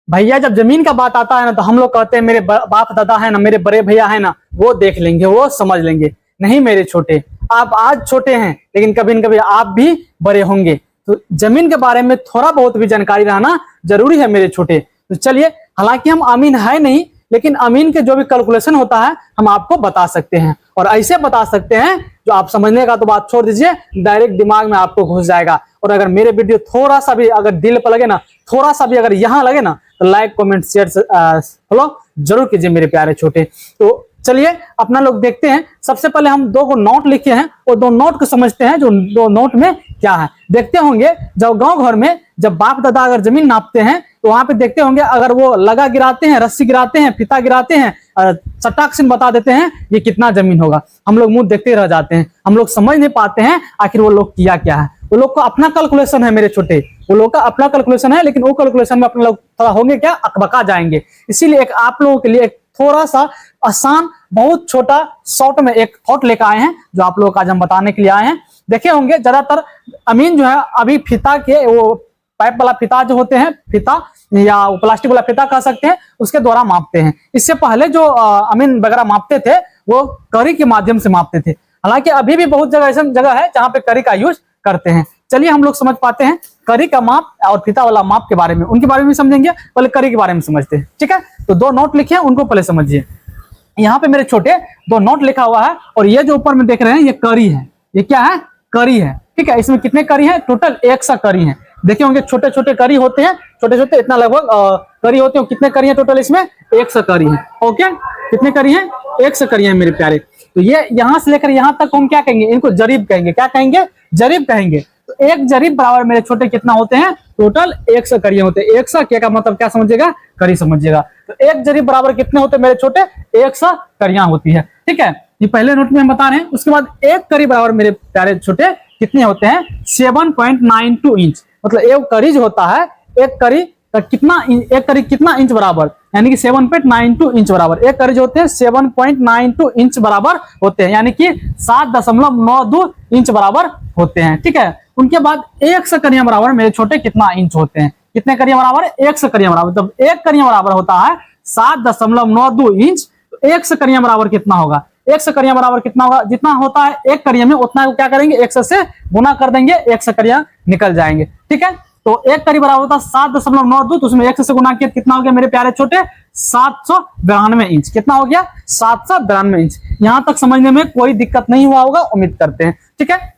भैया जब जमीन का बात आता है ना तो हम लोग कहते हैं मेरे बाप दादा है ना, मेरे बड़े भैया है ना, वो देख लेंगे, वो समझ लेंगे। नहीं मेरे छोटे, आप आज छोटे हैं लेकिन कभी न कभी आप भी बड़े होंगे, तो जमीन के बारे में थोड़ा बहुत भी जानकारी रहना जरूरी है मेरे छोटे। तो चलिए, हालांकि हम अमीन है नहीं, लेकिन अमीन के जो भी कैलकुलेशन होता है हम आपको बता सकते हैं, और ऐसे बता सकते हैं जो आप समझने का तो बात छोड़ दीजिए, डायरेक्ट दिमाग में आपको घुस जाएगा। और अगर मेरे वीडियो थोड़ा सा भी अगर दिल पर लगे ना, थोड़ा सा भी अगर यहाँ लगे ना, तो लाइक कमेंट शेयर फॉलो जरूर कीजिए मेरे प्यारे छोटे। तो चलिए अपना लोग देखते हैं। सबसे पहले हम दो को नोट लिखे हैं और दो नोट को समझते हैं, जो दो नोट में क्या है। देखते होंगे जब गांव घर में जब बाप दादा अगर जमीन नापते हैं तो वहां पे देखते होंगे, अगर वो लगा गिराते हैं, रस्सी गिराते हैं, फीता गिराते हैं, चट्टाक से बता देते हैं ये कितना जमीन होगा। हम लोग मुंह देखते रह जाते हैं, हम लोग समझ नहीं पाते हैं आखिर वो लोग किया क्या है। वो लोग को अपना कैलकुलेशन है मेरे छोटे, वो लोग का अपना कैलकुलेशन है, लेकिन वो कैलकुलेशन में अपने लोग थोड़ा होंगे क्या, अकबका जाएंगे। इसीलिए एक आप लोगों के लिए एक थोड़ा सा आसान, बहुत छोटा शॉर्ट में एक थॉट लेकर आए हैं, जो आप लोगों को आज हम बताने के लिए आए हैं। देखे होंगे ज्यादातर अमीन जो है अभी फीता के, वो पाइप वाला फीता जो होते हैं, फीता या प्लास्टिक वाला फीता कह सकते हैं, उसके द्वारा मापते हैं। इससे पहले जो अमीन वगैरह मापते थे वो करी के माध्यम से मापते थे। हालांकि अभी भी बहुत जगह ऐसा जगह है जहां पे करी का यूज करते हैं। चलिए हम लोग समझ पाते हैं करी का माप और फीता वाला माप के बारे में, उनके बारे में समझेंगे। पहले करी के बारे में समझते हैं, ठीक है। तो दो नोट लिखे हैं, उनको पहले समझिए। यहाँ पे मेरे छोटे दो नोट लिखा हुआ है, और ये जो ऊपर में देख रहे हैं ये करी है। ये क्या है? करी है, ठीक है। इसमें कितने करी है? टोटल 100 करी है। देखे होंगे छोटे छोटे करी होते हैं, छोटे छोटे इतना लगभग करी होते हैं। कितने करी है टोटल? इसमें 100 करी है। ओके, कितने करी है? 100 करी है मेरे प्यारे। तो ये यहाँ से लेकर यहाँ तक हम क्या कहेंगे? इनको जरीब कहेंगे। क्या कहेंगे? जरीब कहेंगे। तो एक जरीब बराबर मेरे छोटे कितना होते हैं? टोटल 100 करिए होते हैं। 100 के का मतलब क्या समझिएगा? करी समझिएगा। तो एक जरीब बराबर कितने होते हैं मेरे छोटे? 100 करियां होती है, ठीक है। ये पहले नोट में हम बता रहे हैं। उसके बाद एक करी बराबर मेरे प्यारे छोटे कितने होते हैं? 7.92 इंच। मतलब एक करी जो होता है, एक करी का कितना, एक करी कितना इंच बराबर, यानी कि 7.92 इंच बराबर। एक करी जो होते हैं 7.92 इंच बराबर होते हैं, यानी कि 7.92 इंच बराबर होते हैं, ठीक है। उनके बाद 100 करियां बराबर मेरे छोटे कितना इंच होते हैं? कितने करियां बराबर? 100 करियां बराबर। जब एक करियां बराबर होता है 7.92 इंच, तो 100 करियां बराबर कितना होगा? 100 करियां बराबर कितना होगा? जितना होता है एक करिया में उतना क्या करेंगे? 100 से गुना कर देंगे, 100 करियां निकल जाएंगे, ठीक है। तो एक करी बराबर होता है 7.92, तो उसमें 100 से गुना किया कितना हो गया मेरे प्यारे छोटे? 792 इंच। कितना हो गया? 792 इंच। यहां तक समझने में कोई दिक्कत नहीं हुआ होगा, उम्मीद करते हैं, ठीक है।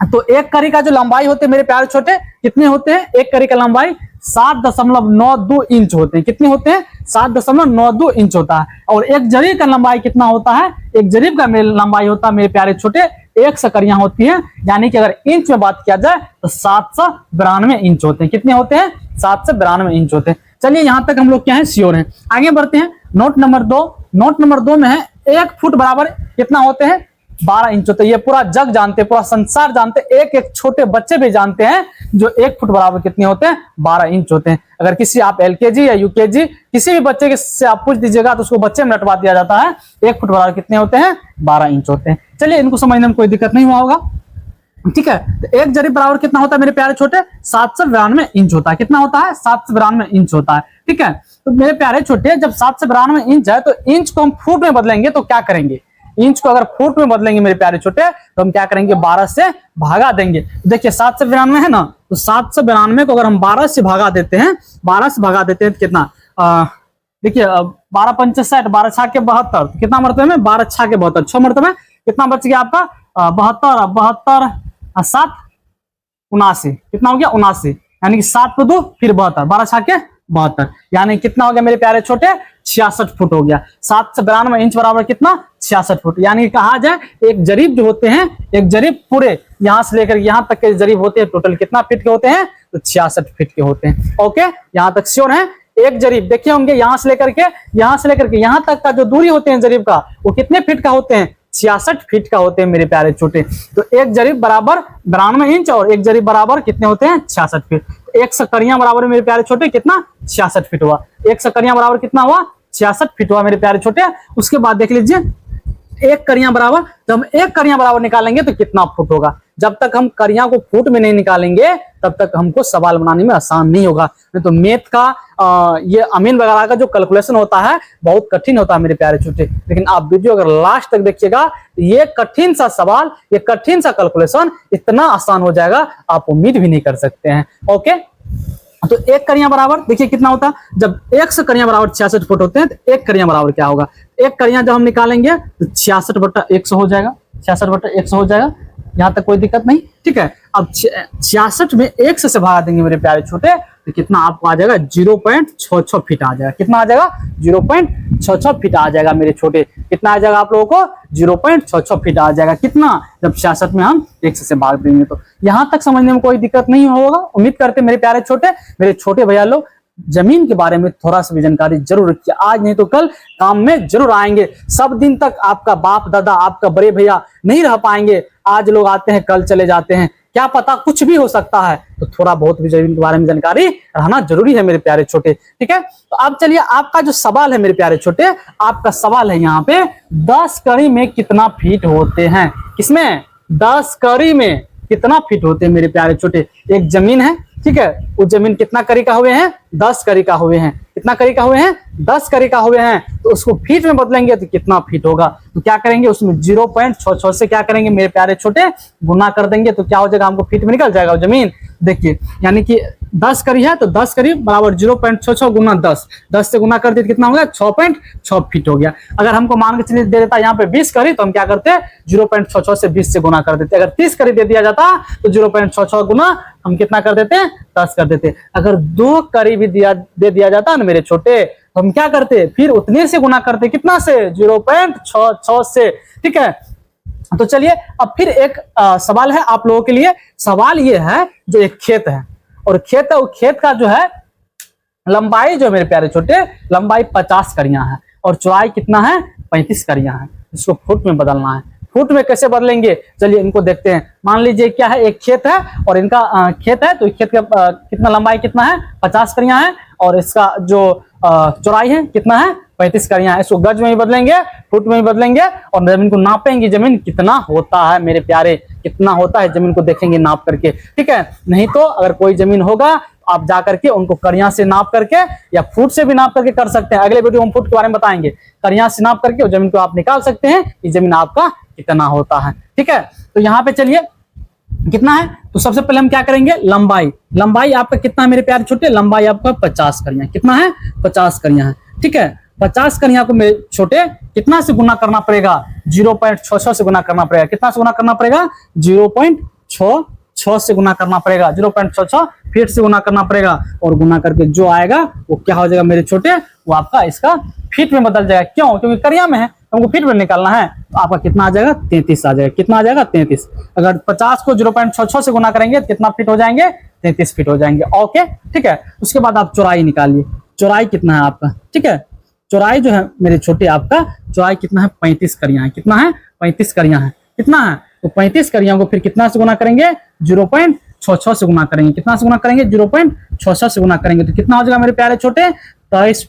तो एक करी का जो लंबाई होते हैं मेरे प्यारे छोटे कितने होते हैं? एक करी का लंबाई 7.92 इंच होते हैं। कितने होते हैं? 7.92 इंच होता है। और एक जरीब का लंबाई कितना होता है? एक जरीब का लंबाई होता है मेरे प्यारे छोटे 100 करियां होती हैं, यानी कि अगर इंच में बात किया जाए तो 792 इंच होते हैं। कितने होते हैं? 792 इंच होते हैं। चलिए यहां तक हम लोग क्या है, श्योर हैं। आगे बढ़ते हैं। Note number 2। नोट नंबर 2 में है 1 फुट बराबर कितना होते हैं? 12 इंच होते हैं। ये पूरा जग जानते हैं, पूरा संसार जानते हैं, एक एक छोटे बच्चे भी जानते हैं जो 1 फुट बराबर कितने होते हैं? 12 इंच होते हैं। अगर किसी आप LKG या UKG किसी भी बच्चे के से आप पूछ दीजिएगा तो उसको बच्चे में रटवा दिया जाता है। 1 फुट बराबर कितने होते हैं? 12 इंच होते हैं। चलिए इनको समझने में कोई दिक्कत नहीं हुआ होगा, ठीक है। तो एक जरीब बराबर कितना होता है मेरे प्यारे छोटे? 792 इंच होता है। कितना होता है? 792 इंच होता है, ठीक है। तो मेरे प्यारे छोटे जब 792 इंच है, तो इंच को हम फुट में बदलेंगे तो क्या करेंगे? इंच को अगर फुट में बदलेंगे मेरे प्यारे छोटे तो हम क्या करेंगे? 12 से भागा देंगे। देखिए 792 है ना, तो 792 को अगर हम 12 से भागा देते हैं, 12 से भागा देते हैं तो कितना? देखिए 12 पंच 60, 12 छा के 72, कितना मरतबे में? 12 छा के 72, 6 मरतबे में कितना बच गया आपका? 72, 72, 7, 79। कितना हो गया? 79, यानी कि 7 को 2 फिर 72, 12 छा के 72, यानी कितना हो गया मेरे प्यारे छोटे? 66 फुट हो गया। 792 इंच बराबर कितना? 66 फुट। यानी कहा जाए एक जरीब जो होते हैं, एक जरीब पूरे यहां से लेकर यहां तक के जरीब होते हैं, टोटल कितना फीट के होते हैं? तो 66 फीट के होते हैं। ओके, यहां तक श्योर है। एक जरीब देखे होंगे यहां से लेकर के यहां तक का जो दूरी होते हैं जरीब का, वो कितने फीट का होते हैं? 66 फीट का होते हैं मेरे प्यारे छोटे। तो एक जरीब बराबर 92 इंच और एक जरीब बराबर कितने होते हैं? 66 फीट। 100 करियां बराबर मेरे प्यारे छोटे कितना? 66 फीट हुआ। 100 करियां बराबर कितना हुआ? 66 फीट हुआ मेरे प्यारे छोटे। उसके बाद देख लीजिए एक करियां बराबर, जब हम एक करियां बराबर निकालेंगे तो कितना फुट होगा? जब तक हम करियां को फुट में नहीं निकालेंगे तब तक हमको सवाल बनाने में आसान नहीं होगा। नहीं तो मैथ का ये अमीन वगैरह का जो कैलकुलेशन होता है बहुत कठिन होता है मेरे प्यारे छोटे। लेकिन आप वीडियो अगर लास्ट तक देखिएगा ये कठिन सा सवाल, ये कठिन सा कैलकुलेशन इतना आसान हो जाएगा आप उम्मीद भी नहीं कर सकते हैं। ओके, तो एक करियां बराबर देखिए कितना होता है, जब 1 करियां बराबर 66 फुट होते हैं तो एक करियां बराबर क्या होगा, एक करियां जब हम निकालेंगे तो 66/100 हो जाएगा, 66/100 हो जाएगा। यहाँ तक कोई दिक्कत नहीं, ठीक है। अब 66 में 100 से भागा देंगे मेरे प्यारे छोटे तो कितना आपको आ जाएगा 0.66 फीट आ जाएगा। कितना आ जाएगा 0.66 फीट आ जाएगा मेरे छोटे। कितना आ जाएगा आप लोगों को 0.66 फीट आ जाएगा। कितना, जब 66 में हम 100 से भाग देंगे। तो यहाँ तक समझने में कोई दिक्कत नहीं होगा। उम्मीद करते मेरे प्यारे छोटे, मेरे छोटे भैया लोग जमीन के बारे में थोड़ा सा भी जानकारी जरूर रखिए, आज नहीं तो कल काम में जरूर आएंगे। सब दिन तक आपका बाप दादा आपका बड़े भैया नहीं रह पाएंगे। आज लोग आते हैं कल चले जाते हैं, क्या पता कुछ भी हो सकता है। तो थोड़ा बहुत भी जमीन के बारे में जानकारी रहना जरूरी है मेरे प्यारे छोटे, ठीक है। तो अब चलिए आपका जो सवाल है मेरे प्यारे छोटे, आपका सवाल है यहाँ पे 10 कड़ी में कितना फीट होते हैं। किसमें 10 कड़ी में कितना फीट होते हैं मेरे प्यारे छोटे। एक जमीन है, ठीक है, वो जमीन कितना कड़ी का हुए हैं 10 कड़ी का हुए हैं। कितना कड़ी का हुए हैं 10 कड़ी का हुए हैं। तो उसको फीट में बदलेंगे तो कितना फीट होगा, तो क्या करेंगे उसमें 0.66 से क्या करेंगे मेरे प्यारे छोटे गुना कर देंगे तो क्या हो जाएगा हमको फीट में निकल जाएगा वो जमीन। देखिए यानी कि 10 कड़ी है तो 10 कड़ी बराबर 0.66 गुना 10, 10 से गुना कर दिए कितना हो गया 6.6 फीट हो गया। अगर हमको मान के चलिए दे देता यहाँ पे 20 कड़ी तो हम क्या करते हैं 0.66 से 20 से गुना कर देते। अगर 30 कड़ी दे दिया जाता तो 0.66 गुना हम कितना कर देते 10 कर देते। अगर 2 कड़ी भी दे दिया जाता ना मेरे छोटे तो हम क्या करते फिर उतने से गुना करते, कितना से 0.66 से, ठीक है। तो चलिए अब फिर एक सवाल है आप लोगों के लिए। सवाल ये है जो एक खेत है और खेत है, वो खेत का जो है लंबाई जो मेरे प्यारे छोटे लंबाई 50 कड़ियां है और चौड़ाई कितना है 35 कड़ियां है। इसको फुट में बदलना है। फुट में कैसे बदलेंगे चलिए इनको देखते हैं। मान लीजिए क्या है एक खेत है और इनका खेत है तो खेत का कितना लंबाई कितना है 50 कड़ियां है और इसका जो चौड़ाई है कितना है 35 कड़ियां है। इसको गज में भी बदलेंगे फुट में भी बदलेंगे और जमीन को नापेंगे जमीन कितना होता है मेरे प्यारे, कितना होता है जमीन को देखेंगे नाप करके, ठीक है। नहीं तो अगर कोई जमीन होगा आप जा करके उनको कड़ियां से नाप करके या फुट से भी नाप करके कर सकते हैं। अगले वीडियो में फुट के बारे में बताएंगे। कड़ियां से नाप करके जमीन को आप निकाल सकते हैं कि जमीन आपका कितना होता है, ठीक है। तो यहाँ पे चलिए कितना है तो सबसे पहले हम क्या करेंगे लंबाई, लंबाई आपका कितना है मेरे प्यारे छोटे, लंबाई आपका 50 कड़ियां, कितना है 50 कड़ियां है, ठीक है। 50 कड़ियां को मेरे छोटे कितना से गुना करना पड़ेगा 0.66 से गुना करना पड़ेगा। कितना से गुना करना पड़ेगा 0.66 से गुना करना पड़ेगा, 0.66 फीट से गुना करना पड़ेगा और गुना करके जो आएगा वो क्या हो जाएगा मेरे छोटे वो आपका इसका फीट में बदल जाएगा। क्यों, क्योंकि कड़ियां में है हमको फीट में निकालना है तो आपका कितना आ जाएगा 33 आ जाएगा। कितना आ जाएगा 33। अगर 50 को 0.66 से गुना करेंगे तो कितना फीट हो जाएंगे 33 फीट हो जाएंगे। ओके, ठीक है। उसके बाद आप चौड़ाई निकालिए, चौड़ाई कितना है आपका, ठीक है। चौड़ाई जो है मेरे छोटे आपका चौड़ाई कितना है 35 कड़ियां है। कितना है 35 कड़ियां है। कितना है तो 35 कड़ियां को फिर कितना से गुना करेंगे 0.66 से गुना करेंगे। कितना से गुना करेंगे 0.66 से गुना करेंगे तो कितना हो जाएगा मेरे प्यारे छोटे 23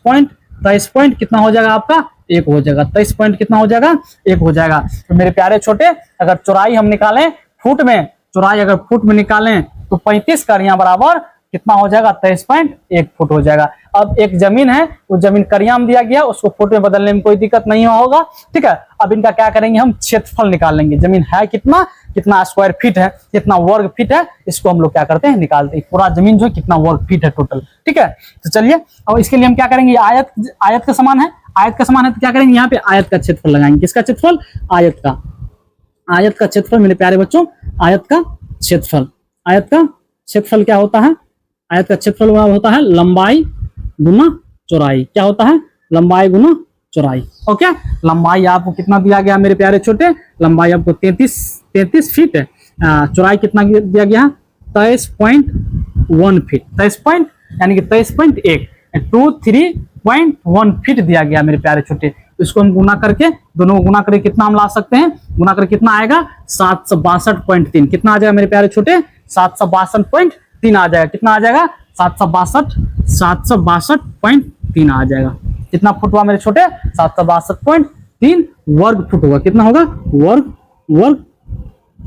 पॉइंट कितना हो जाएगा आपका 1 हो जाएगा। 23 पॉइंट कितना हो जाएगा 1 हो जाएगा। तो मेरे प्यारे छोटे अगर चौड़ाई हम निकालें फुट में, चौड़ाई अगर फुट में निकालें तो 35 कड़ियां बराबर कितना हो जाएगा 23.1 फुट हो जाएगा। अब एक जमीन है वो जमीन कड़ियां में दिया गया उसको फुट में बदलने में कोई दिक्कत नहीं होगा, ठीक है। अब इनका क्या करेंगे हम क्षेत्रफल निकाल लेंगे। जमीन है कितना, कितना स्क्वायर फीट है, कितना वर्ग फीट है, इसको हम लोग क्या करते हैं निकालते हैं। पूरा जमीन जो कितना वर्ग फीट है टोटल, ठीक है। तो चलिए अब इसके लिए हम क्या करेंगे आयत का समान है, आयत का समान है तो क्या करेंगे यहाँ पे आयत का क्षेत्रफल लगाएंगे। किसका क्षेत्रफल आयत का, आयत का क्षेत्रफल मेरे प्यारे बच्चों आयत का क्षेत्रफल, आयत का क्षेत्रफल क्या होता है, आयत का क्षेत्रफल होता है लंबाई गुना चौड़ाई। क्या होता है लंबाई गुना चौड़ाई। ओके, लंबाई आपको कितना दिया गया मेरे प्यारे छोटे, लंबाई आपको 33 फीट है। चौड़ाई कितना दिया गया 23.1 फीट, 23 पॉइंट यानी कि 23.1 23.1 फीट दिया गया मेरे प्यारे छोटे। इसको हम गुना करके दोनों को गुना करके कितना हम ला सकते हैं, गुना करके कितना आएगा 762.3। कितना आ जाएगा मेरे प्यारे छोटे 762.3 आ जाएगा। कितना आ जाएगा 762.3 आ जाएगा। कितना फुट हुआ मेरे छोटे 762.3 वर्ग फुट होगा। कितना होगा वर्ग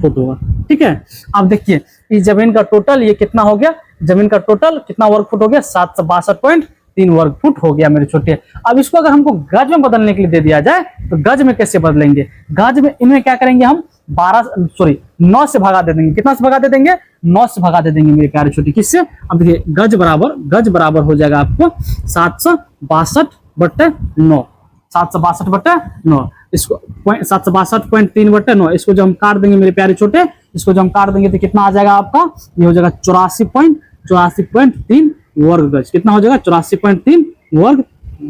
फुट होगा। ठीक है, अब देखिए इस जमीन का टोटल ये कितना हो गया, जमीन का टोटल कितना वर्ग फुट हो गया, 762.3 वर्ग फुट हो गया मेरे छोटे। अब इसको अगर हमको गज में बदलने के लिए दे दिया जाए तो गज में कैसे बदलेंगे, गज में इनमें क्या करेंगे हम 9 से भगा दे देंगे। कितना से भगा दे देंगे, 9 से भगा दे देंगे मेरे प्यारे छोटे। किससे, अब देखिए गज बराबर हो जाएगा आपको 762/9, 762/9। इसको 762.3/9, इसको जो हम काट देंगे मेरे प्यारे छोटे, इसको जो हम काट देंगे तो कितना आ जाएगा आपका, ये हो जाएगा 84.3 वर्ग गज। कितना हो जाएगा, 84.3 वर्ग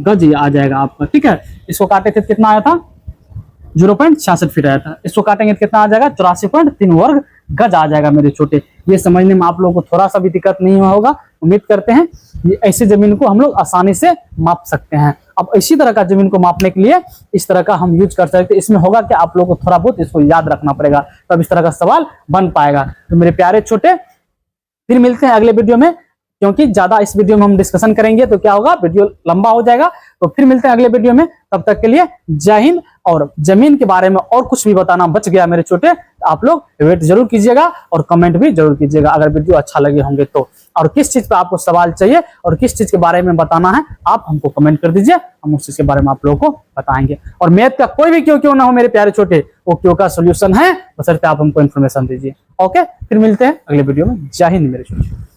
गज ये आ जाएगा आपका। ठीक है, इसको काटे थे कितना आया था, 0.66 फीट आया था। इसको काटेंगे तो कितना आ जाएगा, 84.3 वर्ग गज आ जाएगा मेरे छोटे। ये समझने में आप लोगों को थोड़ा सा भी दिक्कत नहीं हुआ होगा। उम्मीद करते हैं ये ऐसी जमीन को हम लोग आसानी से माप सकते हैं। अब इसी तरह का जमीन को मापने के लिए इस तरह का हम यूज कर सकते हैं। इसमें होगा कि आप लोगों को थोड़ा बहुत इसको याद रखना पड़ेगा, तब इस तरह का सवाल बन पाएगा। तो मेरे प्यारे छोटे, फिर मिलते हैं अगले वीडियो में, क्योंकि ज्यादा इस वीडियो में हम डिस्कशन करेंगे तो क्या होगा, वीडियो लंबा हो जाएगा। तो फिर मिलते हैं अगले वीडियो में, तब तक के लिए जय हिंद। और जमीन के बारे में और कुछ भी बताना बच गया मेरे छोटे, आप लोग वेट जरूर कीजिएगा और कमेंट भी जरूर कीजिएगा अगर वीडियो अच्छा लगे होंगे तो। और किस चीज पे आपको सवाल चाहिए और किस चीज के बारे में बताना है, आप हमको कमेंट कर दीजिए, हम उस चीज के बारे में आप लोगों को बताएंगे। और मैथ का कोई भी क्यों ना हो मेरे प्यारे छोटे, वो क्यों का सोल्यूशन है, बशर्ते आप हमको इन्फॉर्मेशन दीजिए। ओके, फिर मिलते हैं अगले वीडियो में। जय हिंद मेरे छोटे।